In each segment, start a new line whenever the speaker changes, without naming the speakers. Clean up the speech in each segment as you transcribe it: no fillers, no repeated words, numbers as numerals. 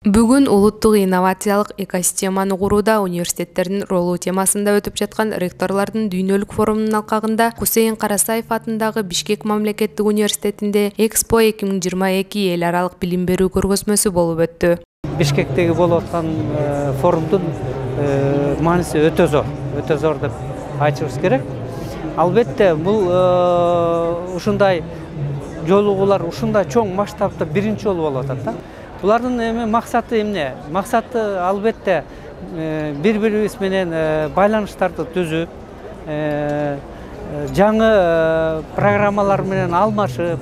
Бүгүн улуттук инновациялык экосистеманы курууда университеттердин ролу темасында өтүп жаткан ректорлордун дүйнөлүк форумунун алкагында Хусейин Карасаев атындагы Бишкек мамлекеттик университетинде Экспо 2022 эл аралык билим берүү көргөзмөсү болуп өттү.
Бишкектеги болуп аткан форумдун мааниси өтө зор деп айтышыбыз керек. Албетте бул ушундай жолугуулар ушундай чоң масштабта биринчи жолу болуп атат да. Булардын максаты эмне? Максаты албетте бири-бирибиз менен байланыштарды түзүп, жаңы программалар менен алмашып,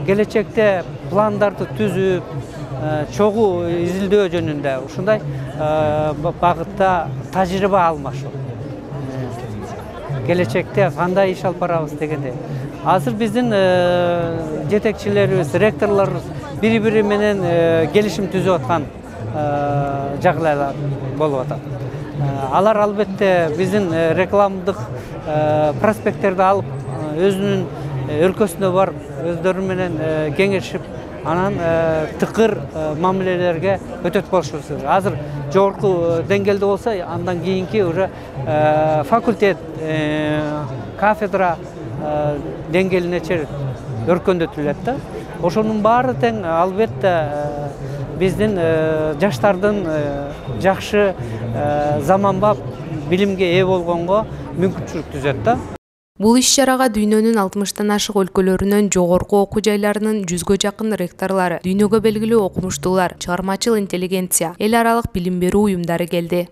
келечекте пландарды түзүп, чогуу изилдөө жөнүндө ушундай багытта тажрыйба алмашуу. Келечекте кандай иш алып барабыз дегенде. Азыр биздин жетекчилерибиз, ректорлорубуз бири-бири менен келишим түзүп аткан жагдайлар болуп атат. Алар албетте биздин рекламдык проспекттерди алып, өзүнүн өлкөсүнө барып, өздөрү менен кеңешип, анан тыкыр мамилелерге өтөт болушубуз керек. Азыр жогорку деңгээлде болсо, андан кийинки уже факультет, кафедра деңгээлине чейин өркөндөтүлөт да. Ошонун баары тең албетте биздин жаштардын жакшы заманбап билимге ээ болгонго мүмкүнчүлүк түзөт да.
Бул иш-чарага дүйнөнүн 60тан ашык өлкөлөрүнөн жогорку окуу жайларынын 100гө жакын ректорлору, дүйнөгө белгилүү окумуштуулар, чыгармачыл интеллигенция, эл аралык билим берүү уюмдары келди.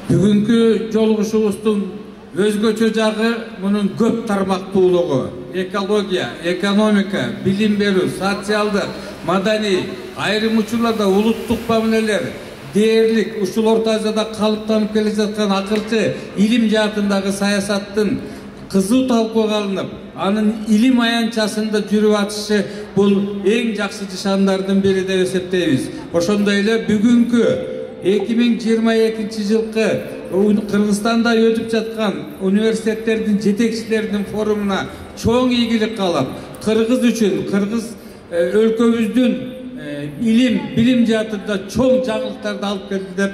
Бүгүнкү жолугушуубуздун өзгөчө жагы мунун көп тармактуулугу: экология, экономика, билим берүү, социалдык, маданий, айрым учурларда улуттук мамилелер, дээрлик, ушул Орто Азияда калыптанып келе жаткан акыркы илим жаатындагы саясаттын кызуу талкууга алынып, анын илим аянтчасында жүрүп атышы бул эң жакшы нышандардын бири деп эсептейбиз. Ошондой эле бүгүнкү 2022 жылкы Кыргызстанда өтүп жаткан университеттердин жетекчилеринин форумуна чоң ийгилик каалап, кыргыз үчүн, кыргыз өлкөбүздүн билим жаатында чоң жаңылыктарды алып келди деп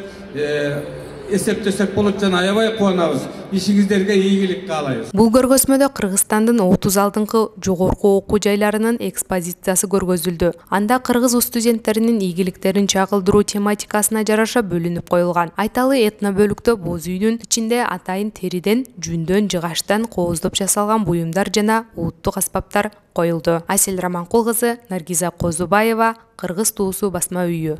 эсептесек болот жана аябай кубанабыз. Ишиңиздерге ийгилик каалайбыз.
Бул көргөзмөдө Кыргызстандын 30 алдыңкы жогорку окуу жайларынын экспозициясы көргөзүлдү. Анда кыргыз студенттеринин ийгиликтерин чагылдыруу тематикасына жараша бөлүнүп коюлган. Айталы этно бөлүктө боз үйдүн ичинде атайын териден, жүндөн, жыгачтан кооздоп жасалган буюмдар жана улуттук аспаптар коюлду. Асель Романкул кызы, Наргиза Козубаева, Кыргыз туусу басма үйү.